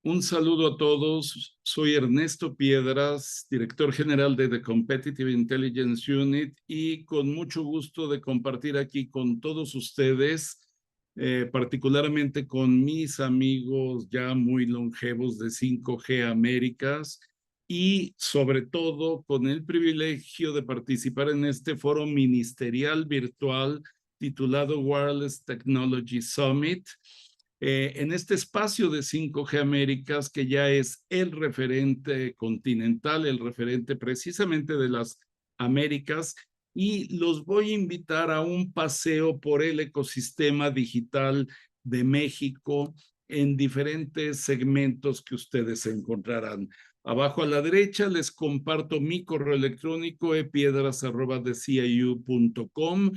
Un saludo a todos. Soy Ernesto Piedras, director general de The Competitive Intelligence Unit, y con mucho gusto de compartir aquí con todos ustedes, particularmente con mis amigos ya muy longevos de 5G Américas, y sobre todo con el privilegio de participar en este foro ministerial virtual titulado Wireless Technology Summit. En este espacio de 5G Américas, que ya es el referente continental, el referente precisamente de las Américas, y los voy a invitar a un paseo por el ecosistema digital de México en diferentes segmentos que ustedes encontrarán. Abajo a la derecha les comparto mi correo electrónico epiedras@deciu.com,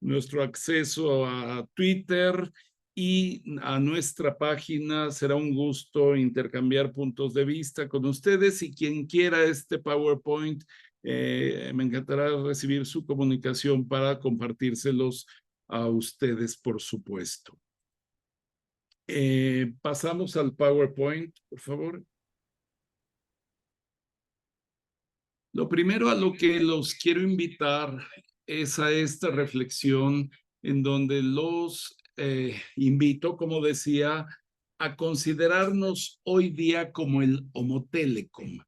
nuestro acceso a Twitter y a nuestra página. Será un gusto intercambiar puntos de vista con ustedes, y quien quiera este PowerPoint, me encantará recibir su comunicación para compartírselos a ustedes, por supuesto. Pasamos al PowerPoint, por favor. Lo primero a lo que los quiero invitar es a esta reflexión en donde los invito, como decía, a considerarnos hoy día como el Homo Telecom.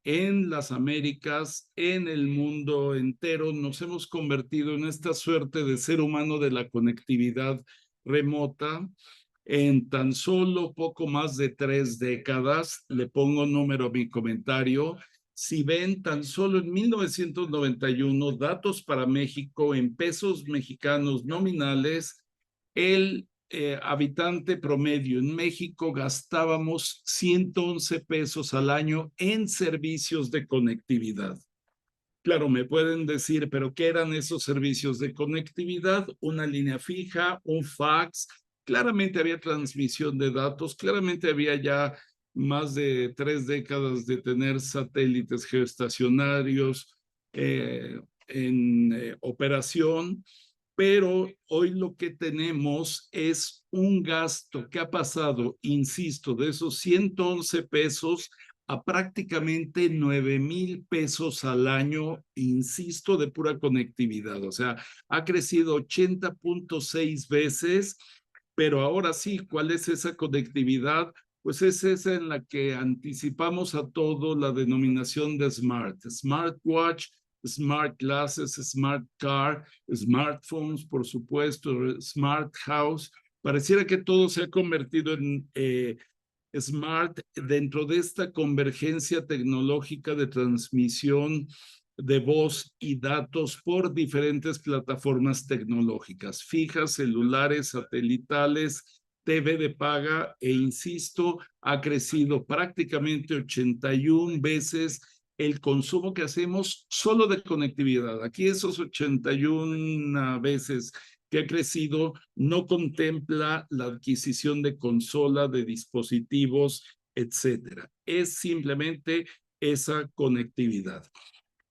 En las Américas, en el mundo entero, nos hemos convertido en esta suerte de ser humano de la conectividad remota. En tan solo poco más de 3 décadas, le pongo número a mi comentario, si ven, tan solo en 1991, datos para México en pesos mexicanos nominales, el habitante promedio en México gastábamos 111 pesos al año en servicios de conectividad. Claro, me pueden decir, pero ¿qué eran esos servicios de conectividad? Una línea fija, un fax, claramente había transmisión de datos, claramente había ya más de 3 décadas de tener satélites geoestacionarios en operación, pero hoy lo que tenemos es un gasto que ha pasado, insisto, de esos 111 pesos a prácticamente 9,000 pesos al año, insisto, de pura conectividad. O sea, ha crecido 80.6 veces, pero ahora sí, ¿cuál es esa conectividad? Pues es esa en la que anticipamos a todo la denominación de smart, smartwatch, smart glasses, smart car, smartphones, por supuesto, smart house. Pareciera que todo se ha convertido en smart dentro de esta convergencia tecnológica de transmisión de voz y datos por diferentes plataformas tecnológicas, fijas, celulares, satelitales, TV de paga, e insisto, ha crecido prácticamente 81 veces el consumo que hacemos solo de conectividad. Aquí esos 81 veces que ha crecido no contempla la adquisición de consola, de dispositivos, etcétera. Es simplemente esa conectividad.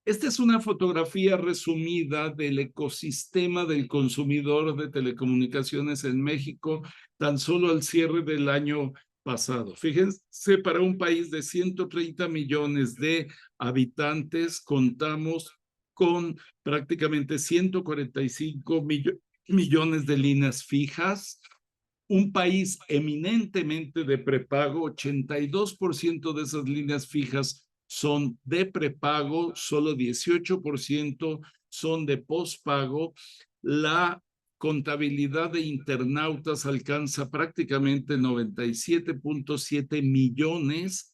Esta es una fotografía resumida del ecosistema del consumidor de telecomunicaciones en México, tan solo al cierre del año pasado. Fíjense, para un país de 130 millones de habitantes, contamos con prácticamente 145 millones de líneas fijas, un país eminentemente de prepago. 82% de esas líneas fijas son de prepago, solo 18% son de postpago. La contabilidad de internautas alcanza prácticamente 97.7 millones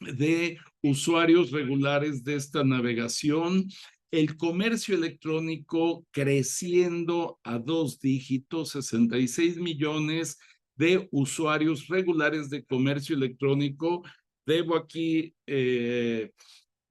de usuarios regulares de esta navegación. El comercio electrónico creciendo a 2 dígitos, 66 millones de usuarios regulares de comercio electrónico. Debo aquí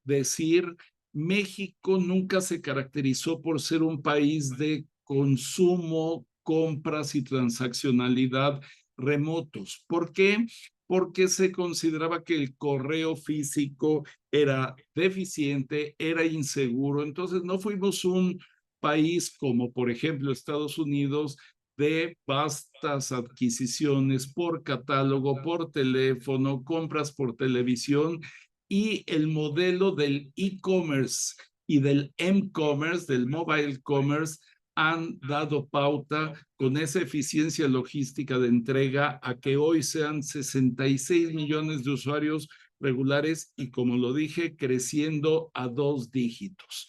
decir, México nunca se caracterizó por ser un país de consumo, compras y transaccionalidad remotos. ¿Por qué? Porque se consideraba que el correo físico era deficiente, era inseguro. Entonces no fuimos un país como, por ejemplo, Estados Unidos, de vastas adquisiciones por catálogo, por teléfono, compras por televisión y el modelo del e-commerce y del m-commerce, del mobile commerce, han dado pauta con esa eficiencia logística de entrega a que hoy sean 66 millones de usuarios regulares y, como lo dije, creciendo a 2 dígitos.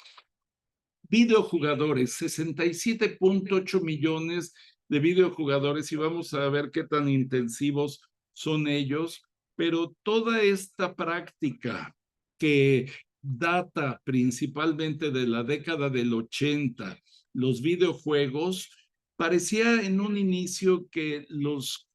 Videojugadores, 67.8 millones de videojugadores, y vamos a ver qué tan intensivos son ellos, pero toda esta práctica que data principalmente de la década del 80, los videojuegos, parecía en un inicio que los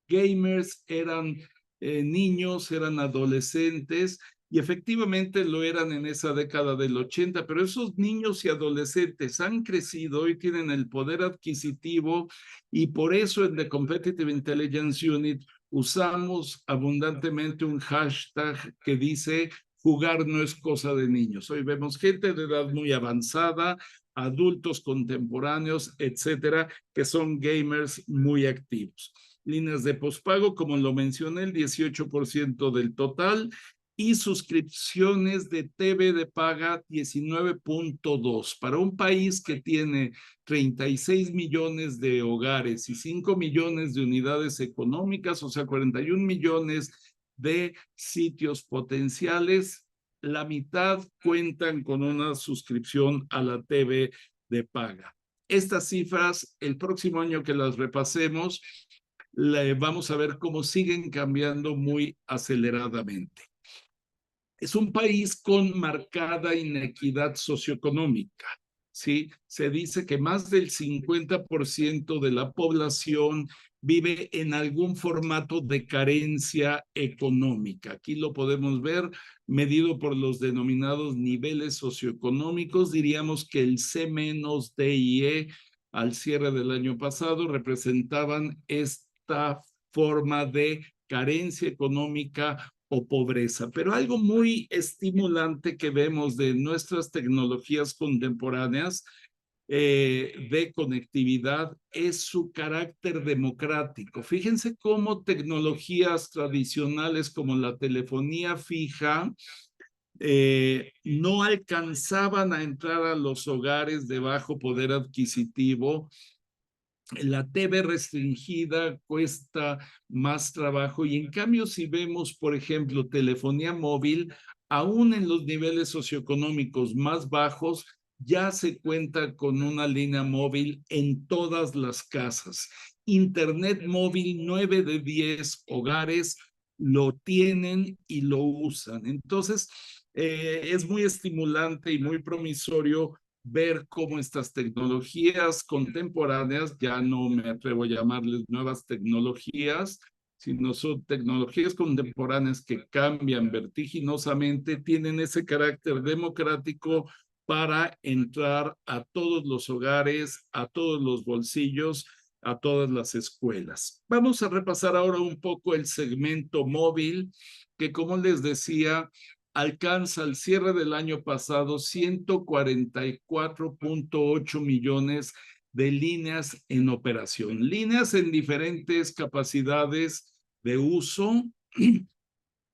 gamers eran niños, eran adolescentes, y efectivamente lo eran en esa década del 80, pero esos niños y adolescentes han crecido y tienen el poder adquisitivo, y por eso en The Competitive Intelligence Unit usamos abundantemente un hashtag que dice: jugar no es cosa de niños. Hoy vemos gente de edad muy avanzada, adultos contemporáneos, etcétera, que son gamers muy activos. Líneas de pospago, como lo mencioné, el 18% del total, y suscripciones de TV de paga 19.2. Para un país que tiene 36 millones de hogares y 5 millones de unidades económicas, o sea, 41 millones de sitios potenciales, la mitad cuentan con una suscripción a la TV de paga. Estas cifras, el próximo año que las repasemos, vamos a ver cómo siguen cambiando muy aceleradamente. Es un país con marcada inequidad socioeconómica, ¿sí? Se dice que más del 50% de la población vive en algún formato de carencia económica. Aquí lo podemos ver medido por los denominados niveles socioeconómicos. Diríamos que el C-, D y E al cierre del año pasado representaban esta forma de carencia económica o pobreza. Pero algo muy estimulante que vemos de nuestras tecnologías contemporáneas de conectividad es su carácter democrático. Fíjense cómo tecnologías tradicionales como la telefonía fija no alcanzaban a entrar a los hogares de bajo poder adquisitivo. La TV restringida cuesta más trabajo, y en cambio si vemos, por ejemplo, telefonía móvil, aún en los niveles socioeconómicos más bajos, ya se cuenta con una línea móvil en todas las casas. Internet móvil, 9 de 10 hogares lo tienen y lo usan. Entonces, es muy estimulante y muy promisorio ver cómo estas tecnologías contemporáneas, ya no me atrevo a llamarles nuevas tecnologías, sino son tecnologías contemporáneas que cambian vertiginosamente, tienen ese carácter democrático para entrar a todos los hogares, a todos los bolsillos, a todas las escuelas. Vamos a repasar ahora un poco el segmento móvil, que, como les decía, alcanza al cierre del año pasado 144.8 millones de líneas en operación, líneas en diferentes capacidades de uso,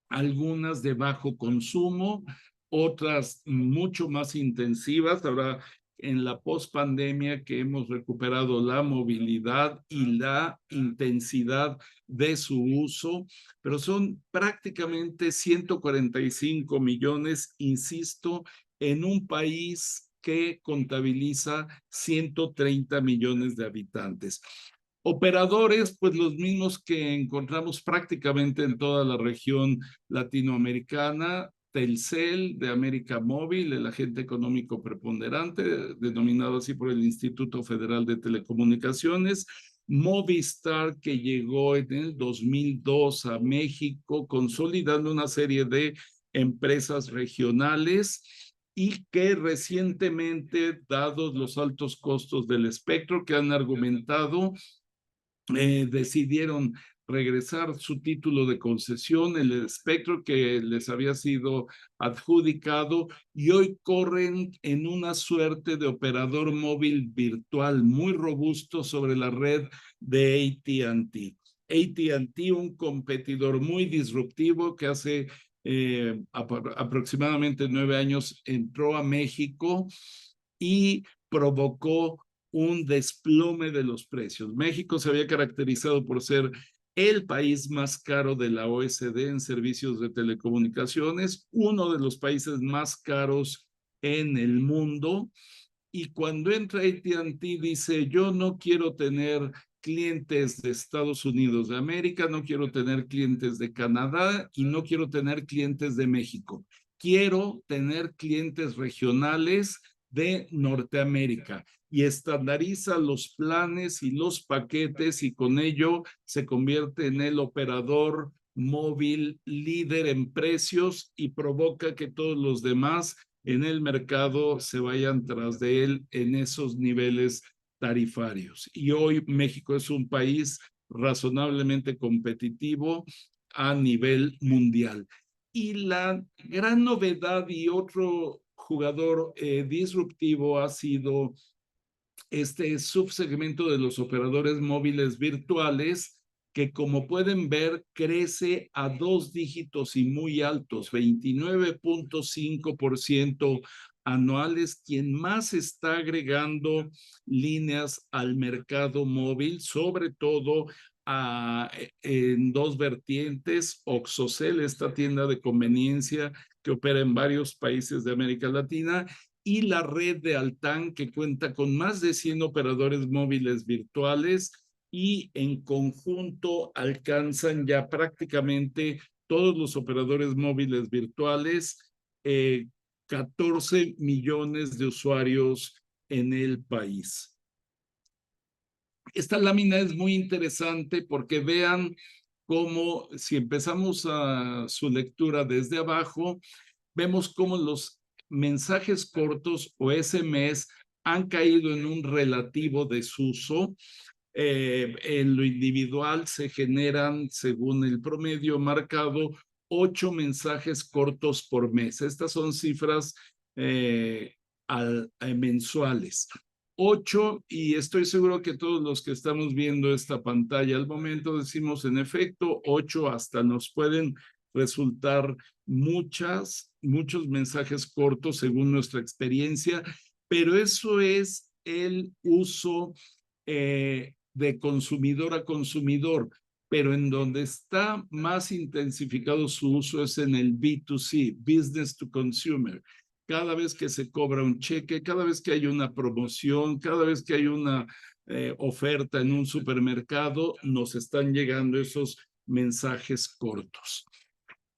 algunas de bajo consumo, otras mucho más intensivas. Ahora, en la pospandemia, que hemos recuperado la movilidad y la intensidad de su uso, pero son prácticamente 145 millones, insisto, en un país que contabiliza 130 millones de habitantes. Operadores, pues los mismos que encontramos prácticamente en toda la región latinoamericana: Telcel, de América Móvil, el agente económico preponderante, denominado así por el Instituto Federal de Telecomunicaciones; Movistar, que llegó en el 2002 a México, consolidando una serie de empresas regionales, y que recientemente, dados los altos costos del espectro que han argumentado, decidieron regresar su título de concesión, el espectro que les había sido adjudicado, y hoy corren en una suerte de operador móvil virtual muy robusto sobre la red de AT&T. AT&T, un competidor muy disruptivo que hace aproximadamente 9 años entró a México y provocó un desplome de los precios. México se había caracterizado por ser el país más caro de la OECD en servicios de telecomunicaciones, uno de los países más caros en el mundo. Y cuando entra AT&T dice, yo no quiero tener clientes de Estados Unidos de América, no quiero tener clientes de Canadá y no quiero tener clientes de México. Quiero tener clientes regionales de Norteamérica y estandariza los planes y los paquetes y con ello se convierte en el operador móvil líder en precios y provoca que todos los demás en el mercado se vayan tras de él en esos niveles tarifarios. Y hoy México es un país razonablemente competitivo a nivel mundial. Y la gran novedad y otro jugador disruptivo ha sido este subsegmento de los operadores móviles virtuales que, como pueden ver, crece a 2 dígitos y muy altos, 29.5% anuales. Quien más está agregando líneas al mercado móvil, sobre todo en dos vertientes: Oxocel, esta tienda de conveniencia que opera en varios países de América Latina, y la red de Altán, que cuenta con más de 100 operadores móviles virtuales y en conjunto alcanzan ya prácticamente todos los operadores móviles virtuales 14 millones de usuarios en el país. Esta lámina es muy interesante porque vean cómo, si empezamos su lectura desde abajo, vemos cómo los mensajes cortos o SMS han caído en un relativo desuso. En lo individual se generan, según el promedio marcado, 8 mensajes cortos por mes. Estas son cifras mensuales. 8, y estoy seguro que todos los que estamos viendo esta pantalla al momento decimos, en efecto, 8 hasta nos pueden resultar muchos mensajes cortos según nuestra experiencia, pero eso es el uso de consumidor a consumidor, pero en donde está más intensificado su uso es en el B2C, Business to Consumer. Cada vez que se cobra un cheque, cada vez que hay una promoción, cada vez que hay una oferta en un supermercado, nos están llegando esos mensajes cortos.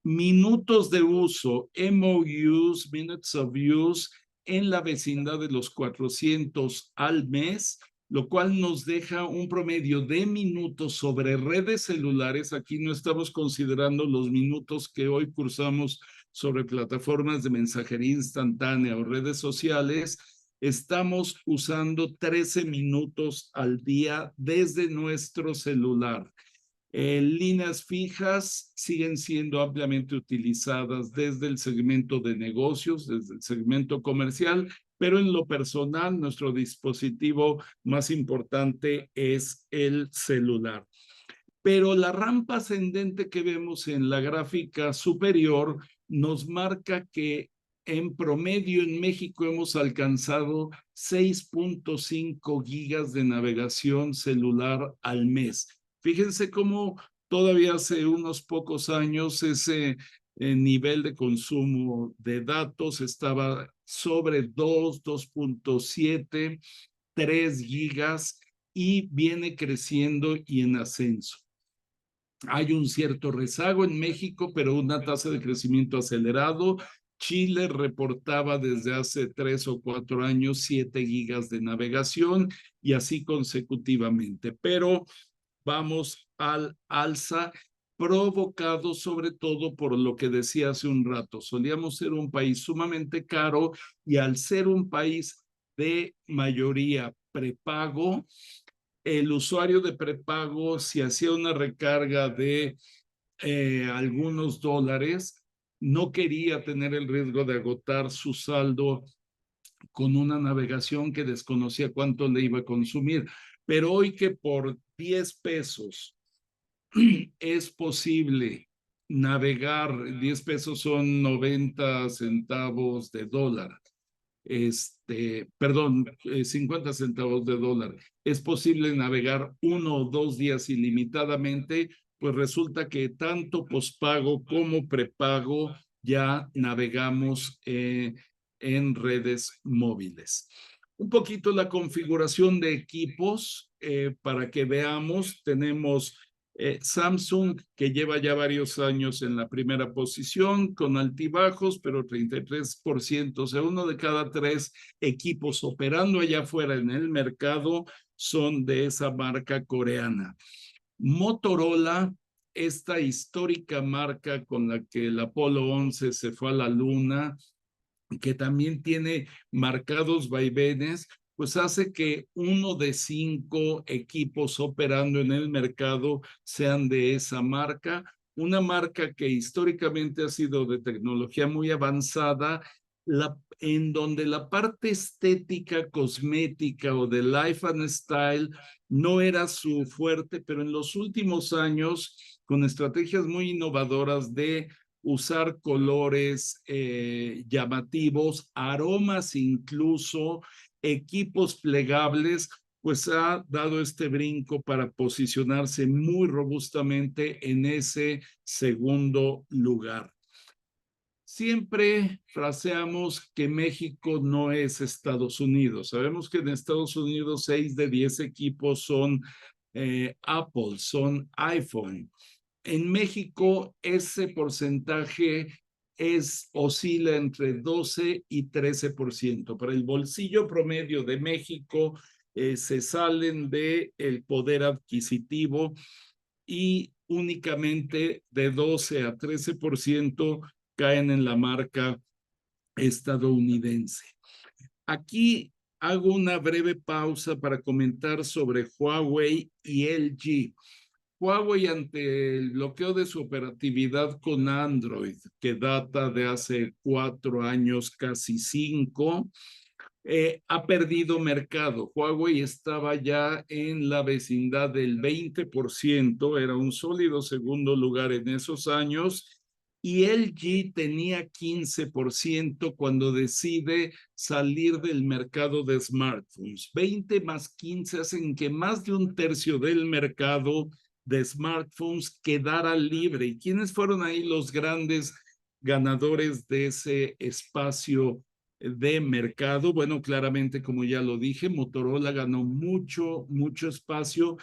Minutos de uso, MOUs, Minutes of Use, en la vecindad de los 400 al mes, lo cual nos deja un promedio de minutos sobre redes celulares. Aquí no estamos considerando los minutos que hoy cursamos sobre plataformas de mensajería instantánea o redes sociales. Estamos usando 13 minutos al día desde nuestro celular. Líneas fijas siguen siendo ampliamente utilizadas desde el segmento de negocios, desde el segmento comercial, pero en lo personal, nuestro dispositivo más importante es el celular. Pero la rampa ascendente que vemos en la gráfica superior nos marca que en promedio en México hemos alcanzado 6.5 gigas de navegación celular al mes. Fíjense cómo todavía hace unos pocos años ese nivel de consumo de datos estaba sobre 2.7, 3 gigas y viene creciendo y en ascenso. Hay un cierto rezago en México, pero una tasa de crecimiento acelerado. Chile reportaba desde hace 3 o 4 años 7 gigas de navegación y así consecutivamente. Pero vamos al alza, provocado sobre todo por lo que decía hace un rato. Solíamos ser un país sumamente caro y al ser un país de mayoría prepago, el usuario de prepago, si hacía una recarga de algunos dólares, no quería tener el riesgo de agotar su saldo con una navegación que desconocía cuánto le iba a consumir. Pero hoy que por 10 pesos es posible navegar, 10 pesos son 90 centavos de dólar, perdón, 50 centavos de dólar. Es posible navegar 1 o 2 días ilimitadamente, pues resulta que tanto pospago como prepago ya navegamos en redes móviles. Un poquito la configuración de equipos para que veamos. Tenemos Samsung, que lleva ya varios años en la primera posición, con altibajos, pero 33%, o sea, 1 de cada 3 equipos operando allá afuera en el mercado son de esa marca coreana. Motorola, esta histórica marca con la que el Apolo 11 se fue a la luna, que también tiene marcados vaivenes, pues hace que 1 de 5 equipos operando en el mercado sean de esa marca, una marca que históricamente ha sido de tecnología muy avanzada, en donde la parte estética, cosmética o de life and style no era su fuerte, pero en los últimos años, con estrategias muy innovadoras de usar colores llamativos, aromas incluso, equipos plegables, pues ha dado este brinco para posicionarse muy robustamente en ese segundo lugar. Siempre fraseamos que México no es Estados Unidos. Sabemos que en Estados Unidos 6 de 10 equipos son Apple, son iPhone. En México ese porcentaje oscila entre 12 y 13%. Para el bolsillo promedio de México se salen del poder adquisitivo y únicamente de 12 a 13% caen en la marca estadounidense. Aquí hago una breve pausa para comentar sobre Huawei y LG. Huawei, ante el bloqueo de su operatividad con Android, que data de hace 4 años, casi 5, ha perdido mercado. Huawei estaba ya en la vecindad del 20%, era un sólido segundo lugar en esos años, y LG tenía 15% cuando decide salir del mercado de smartphones. 20 más 15 hacen que más de un tercio del mercado de smartphones quedara libre. ¿Y quiénes fueron ahí los grandes ganadores de ese espacio de mercado? Bueno, claramente, como ya lo dije, Motorola ganó mucho espacio,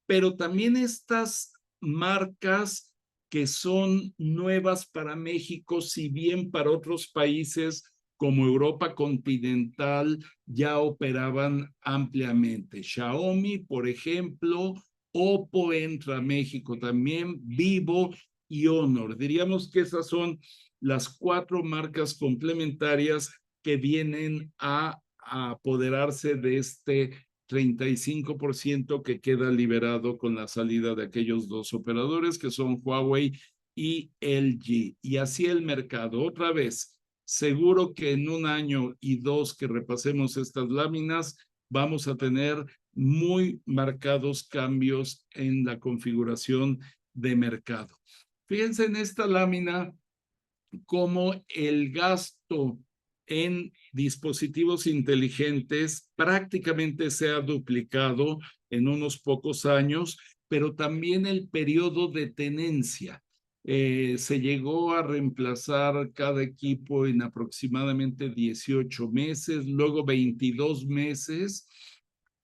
pero también estas marcas que son nuevas para México, si bien para otros países como Europa continental ya operaban ampliamente. Xiaomi, por ejemplo, Oppo entra a México también, Vivo y Honor. Diríamos que esas son las 4 marcas complementarias que vienen a apoderarse de este 35% que queda liberado con la salida de aquellos 2 operadores que son Huawei y LG. Y así el mercado. Otra vez, seguro que en 1 año y 2 que repasemos estas láminas, vamos a tener muy marcados cambios en la configuración de mercado. Fíjense en esta lámina cómo el gasto en dispositivos inteligentes prácticamente se ha duplicado en unos pocos años, pero también el periodo de tenencia. Se llegó a reemplazar cada equipo en aproximadamente 18 meses, luego 22 meses,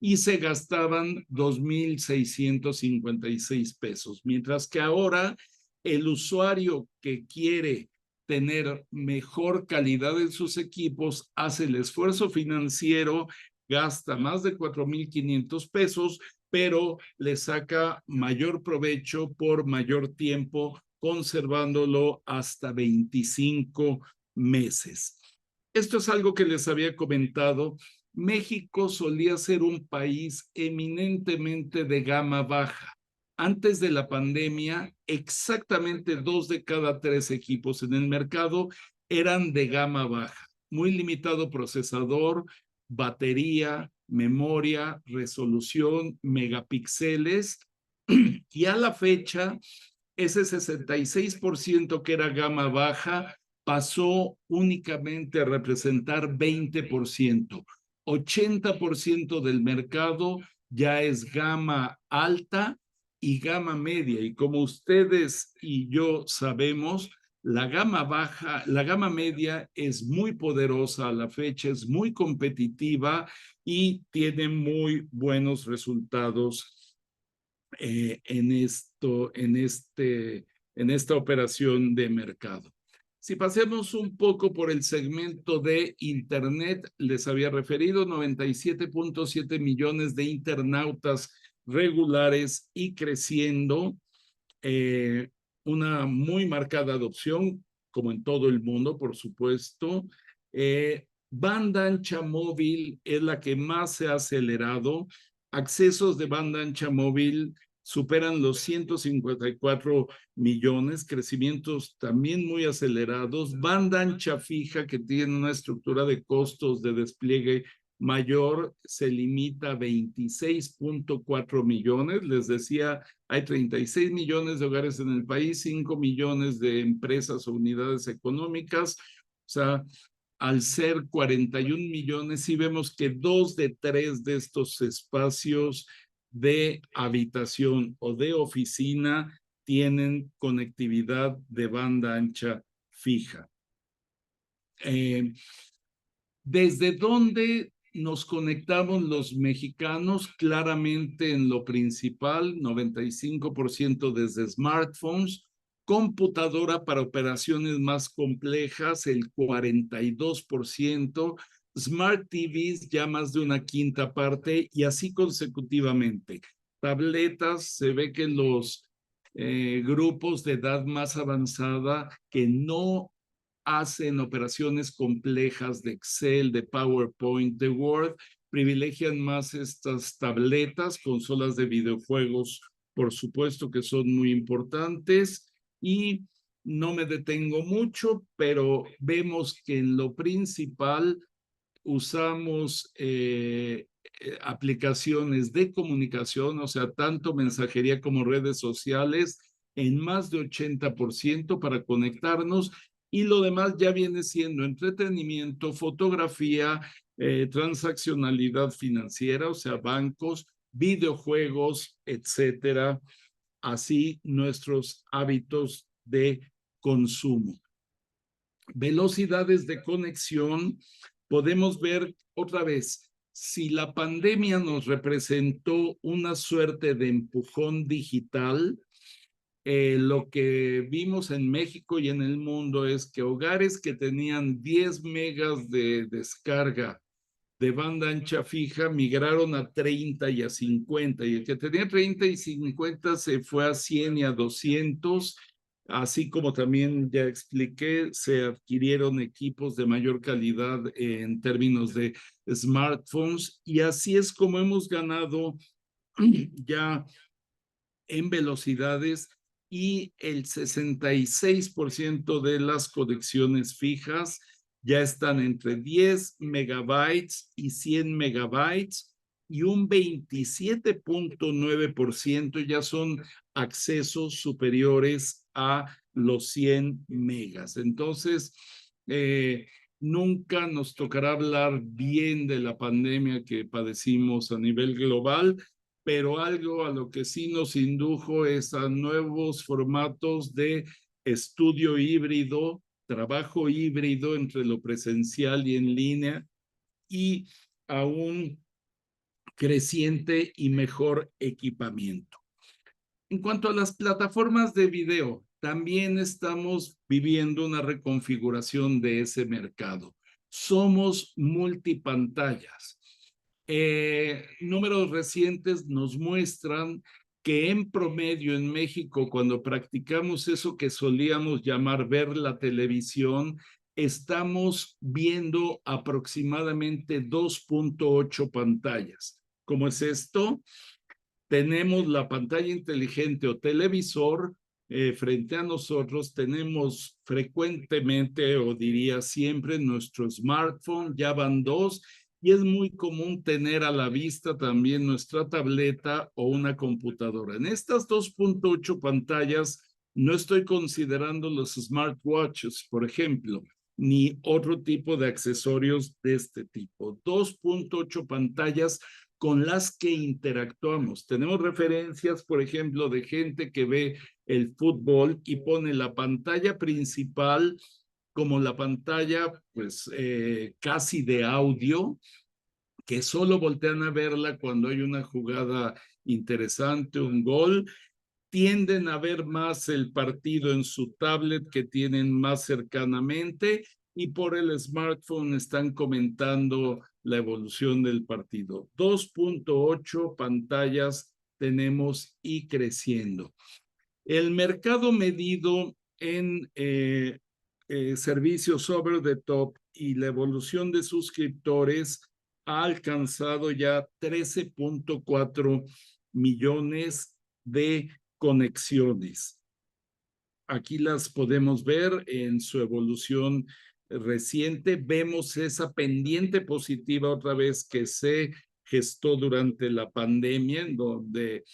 y se gastaban 2,656 pesos, mientras que ahora el usuario que quiere tener mejor calidad en sus equipos hace el esfuerzo financiero, gasta más de 4,500 pesos, pero le saca mayor provecho por mayor tiempo, conservándolo hasta 25 meses. Esto es algo que les había comentado México solía ser un país eminentemente de gama baja. Antes de la pandemia, exactamente 2 de cada 3 equipos en el mercado eran de gama baja. Muy limitado procesador, batería, memoria, resolución, megapíxeles. Y a la fecha, ese 66% que era gama baja pasó únicamente a representar 20%. 80% del mercado ya es gama alta y gama media. Y como ustedes y yo sabemos, la gama baja, la gama media es muy poderosa a la fecha, es muy competitiva y tiene muy buenos resultados en esta operación de mercado. Si pasemos un poco por el segmento de Internet, les había referido 97.7 millones de internautas regulares y creciendo, eh, una muy marcada adopción, como en todo el mundo, por supuesto. Banda ancha móvil es la que más se ha acelerado. Accesos de banda ancha móvil superan los 154 millones, crecimientos también muy acelerados. Banda ancha fija, que tiene una estructura de costos de despliegue mayor, se limita a 26.4 millones. Les decía, hay 36 millones de hogares en el país, 5 millones de empresas o unidades económicas. O sea, al ser 41 millones, sí vemos que 2 de 3 de estos espacios de habitación o de oficina tienen conectividad de banda ancha fija. ¿Desde dónde nos conectamos los mexicanos? Claramente en lo principal, 95% desde smartphones, computadora para operaciones más complejas, el 42%, smart TVs ya más de una quinta parte y así consecutivamente. Tabletas, se ve que los grupos de edad más avanzada que no hacen operaciones complejas de Excel, de PowerPoint, de Word, privilegian más estas tabletas, consolas de videojuegos, por supuesto que son muy importantes, y no me detengo mucho, pero vemos que en lo principal usamos aplicaciones de comunicación, o sea, tanto mensajería como redes sociales, en más de 80% para conectarnos, y lo demás ya viene siendo entretenimiento, fotografía, transaccionalidad financiera, o sea, bancos, videojuegos, etcétera, así nuestros hábitos de consumo. Velocidades de conexión, podemos ver otra vez, si la pandemia nos representó una suerte de empujón digital, lo que vimos en México y en el mundo es que hogares que tenían 10 megas de descarga de banda ancha fija migraron a 30 y a 50, y el que tenía 30 y 50 se fue a 100 y a 200, así como también ya expliqué, se adquirieron equipos de mayor calidad en términos de smartphones, y así es como hemos ganado ya en velocidades, y el 66% de las conexiones fijas ya están entre 10 megabytes y 100 megabytes, y un 27.9% ya son accesos superiores a los 100 megas. Entonces, nunca nos tocará hablar bien de la pandemia que padecimos a nivel global, pero algo a lo que sí nos indujo es a nuevos formatos de estudio híbrido, trabajo híbrido entre lo presencial y en línea, y a un creciente y mejor equipamiento. En cuanto a las plataformas de video, también estamos viviendo una reconfiguración de ese mercado. Somos multipantallas. Números recientes nos muestran que en promedio en México, cuando practicamos eso que solíamos llamar ver la televisión, estamos viendo aproximadamente 2.8 pantallas. ¿Cómo es esto? Tenemos la pantalla inteligente o televisor frente a nosotros, tenemos frecuentemente, o diría siempre, nuestro smartphone, ya van dos, y es muy común tener a la vista también nuestra tableta o una computadora. En estas 2.8 pantallas no estoy considerando los smartwatches, por ejemplo, ni otro tipo de accesorios de este tipo. 2.8 pantallas con las que interactuamos. Tenemos referencias, por ejemplo, de gente que ve el fútbol y pone la pantalla principal como la pantalla, pues, casi de audio, que solo voltean a verla cuando hay una jugada interesante, un gol. Tienden a ver más el partido en su tablet que tienen más cercanamente y por el smartphone están comentando la evolución del partido. 2.8 pantallas tenemos y creciendo. El mercado medido en servicios over the top y la evolución de suscriptores ha alcanzado ya 13.4 millones de conexiones. Aquí las podemos ver en su evolución reciente. Vemos esa pendiente positiva otra vez que se gestó durante la pandemia, en donde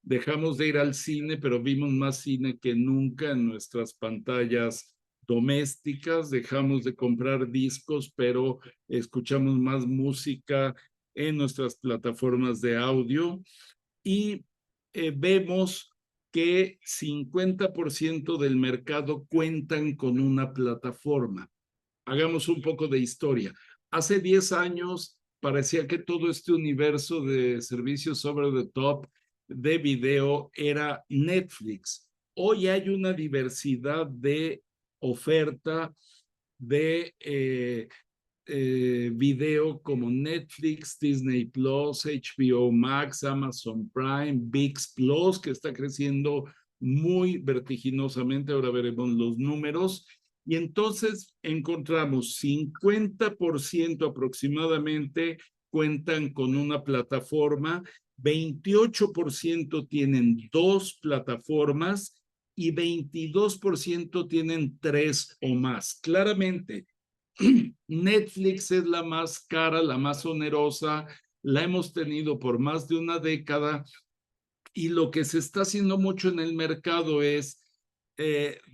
dejamos de ir al cine, pero vimos más cine que nunca en nuestras pantallas domésticas. Dejamos de comprar discos, pero escuchamos más música en nuestras plataformas de audio y vemos que 50% del mercado cuentan con una plataforma. Hagamos un poco de historia. Hace 10 años parecía que todo este universo de servicios over the top de video era Netflix. Hoy hay una diversidad de oferta de video como Netflix, Disney Plus, HBO Max, Amazon Prime, ViX Plus, que está creciendo muy vertiginosamente. Ahora veremos los números. Y entonces encontramos 50% aproximadamente cuentan con una plataforma, 28% tienen dos plataformas y 22% tienen tres o más. Claramente, Netflix es la más cara, la más onerosa, la hemos tenido por más de una década y lo que se está haciendo mucho en el mercado es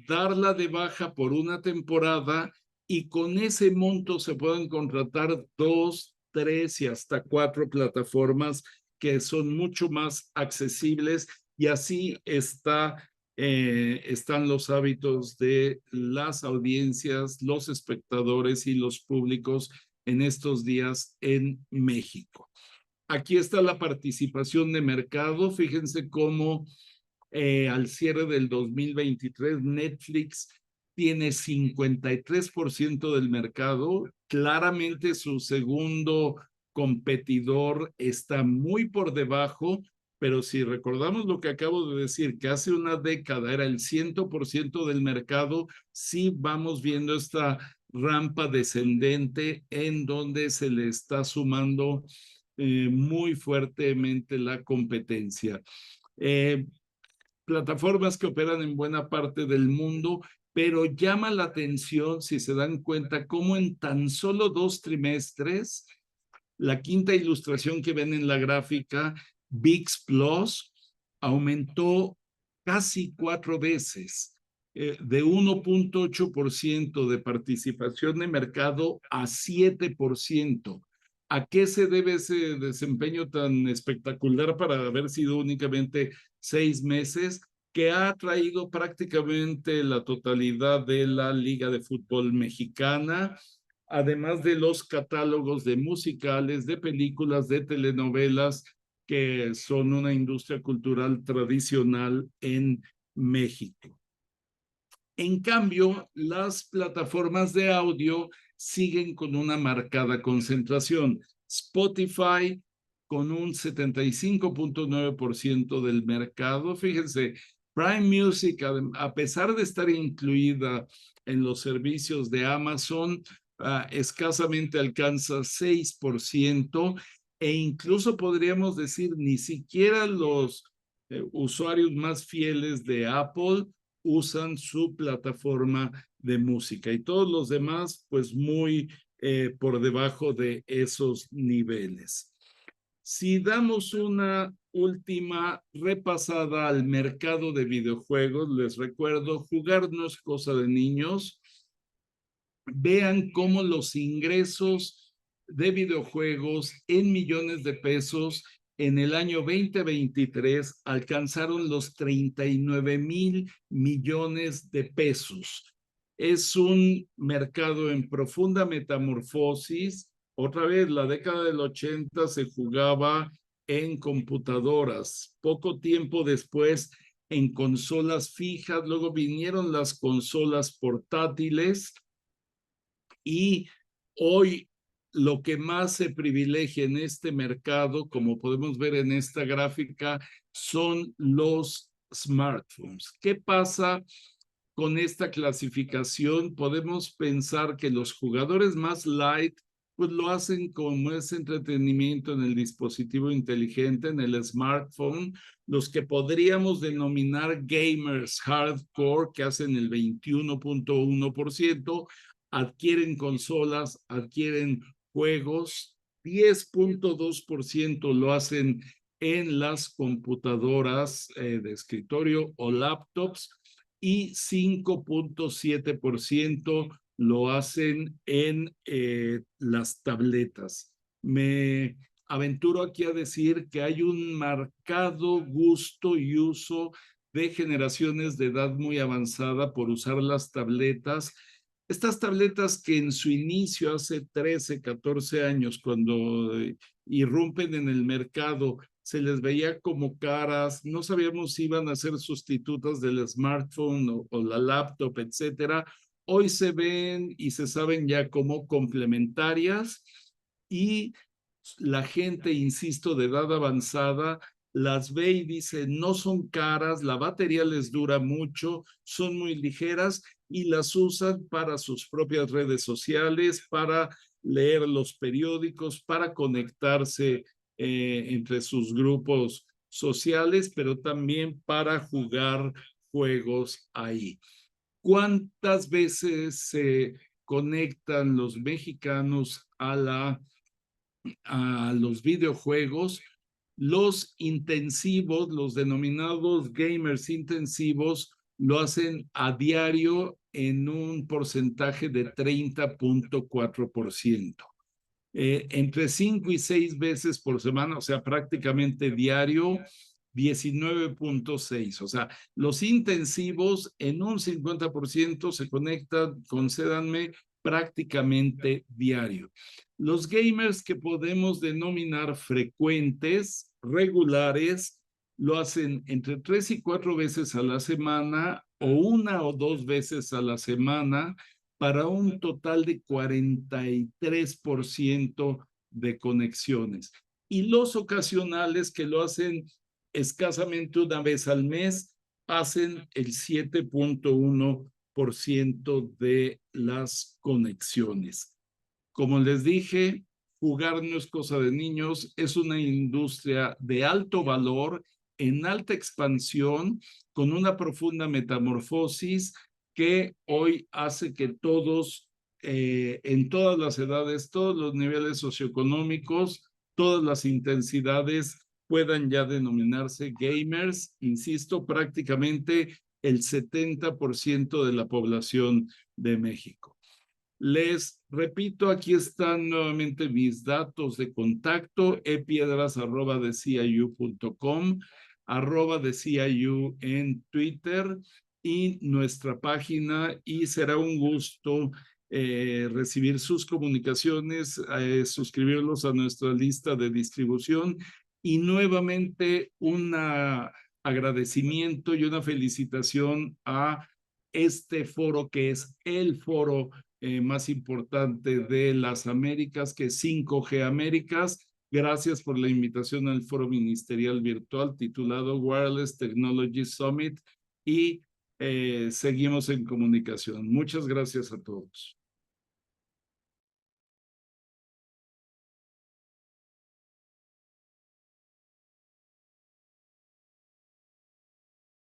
darla de baja por una temporada y con ese monto se pueden contratar 2, 3 y hasta 4 plataformas que son mucho más accesibles y así están los hábitos de las audiencias, los espectadores y los públicos en estos días en México. Aquí está la participación de mercado. Fíjense cómo al cierre del 2023 Netflix tiene 53% del mercado. Claramente su segundo competidor está muy por debajo, pero si recordamos lo que acabo de decir, que hace una década era el 100% del mercado, sí vamos viendo esta rampa descendente en donde se le está sumando muy fuertemente la competencia. Plataformas que operan en buena parte del mundo, pero llama la atención, si se dan cuenta, cómo en tan solo 2 trimestres, la quinta ilustración que ven en la gráfica, ViX Plus, aumentó casi 4 veces, de 1.8% de participación de mercado a 7%. ¿A qué se debe ese desempeño tan espectacular para haber sido únicamente 6 meses? Que ha traído prácticamente la totalidad de la Liga de Fútbol Mexicana, además de los catálogos de musicales, de películas, de telenovelas, que son una industria cultural tradicional en México. En cambio, las plataformas de audio siguen con una marcada concentración. Spotify con un 75.9% del mercado. Fíjense, Prime Music, a pesar de estar incluida en los servicios de Amazon escasamente alcanza 6%, e incluso podríamos decir ni siquiera los usuarios más fieles de Apple usan su plataforma de música, y todos los demás pues muy por debajo de esos niveles. Si damos una última repasada al mercado de videojuegos, les recuerdo, jugar no es cosa de niños. Vean cómo los ingresos de videojuegos en millones de pesos en el año 2023 alcanzaron los 39,000 millones de pesos. Es un mercado en profunda metamorfosis. Otra vez, la década del 80 se jugaba en computadoras. Poco tiempo después, en consolas fijas. Luego vinieron las consolas portátiles. Y hoy lo que más se privilegia en este mercado, como podemos ver en esta gráfica, son los smartphones. ¿Qué pasa con esta clasificación? Podemos pensar que los jugadores más light pues lo hacen como ese entretenimiento en el dispositivo inteligente, en el smartphone. Los que podríamos denominar gamers hardcore, que hacen el 21.1%, adquieren consolas, adquieren juegos. 10.2% lo hacen en las computadoras de escritorio o laptops, y 5.7% lo hacen en las tabletas. Me aventuro aquí a decir que hay un marcado gusto y uso de generaciones de edad muy avanzada por usar las tabletas. Estas tabletas que en su inicio, hace 13, 14 años, cuando irrumpen en el mercado, se les veía como caras, no sabíamos si iban a ser sustitutas del smartphone o la laptop, etcétera. Hoy se ven y se saben ya como complementarias, y la gente, insisto, de edad avanzada las ve y dice, no son caras, la batería les dura mucho, son muy ligeras, y las usan para sus propias redes sociales, para leer los periódicos, para conectarse entre sus grupos sociales, pero también para jugar juegos ahí. ¿Cuántas veces se conectan los mexicanos a los videojuegos? Los intensivos, los denominados gamers intensivos, lo hacen a diario en un porcentaje de 30.4%. Entre 5 y 6 veces por semana, o sea, prácticamente diario, 19.6. O sea, los intensivos en un 50% se conectan, concédanme, prácticamente diario. Los gamers que podemos denominar frecuentes, regulares, lo hacen entre 3 y 4 veces a la semana, o 1 o 2 veces a la semana, para un total de 43% de conexiones. Y los ocasionales, que lo hacen escasamente una vez al mes, hacen el 7.1% de las conexiones. Como les dije, jugar no es cosa de niños, es una industria de alto valor, en alta expansión, con una profunda metamorfosis que hoy hace que todos, en todas las edades, todos los niveles socioeconómicos, todas las intensidades, puedan ya denominarse gamers. Insisto, prácticamente el 70% de la población de México. Les repito, aquí están nuevamente mis datos de contacto: epiedras@deciu.com, @deciu en Twitter, y nuestra página, y será un gusto recibir sus comunicaciones, suscribirlos a nuestra lista de distribución, y nuevamente un agradecimiento y una felicitación a este foro, que es el foro más importante de las Américas, que es 5G Américas. Gracias por la invitación al foro ministerial virtual titulado Wireless Technology Summit, y seguimos en comunicación. Muchas gracias a todos.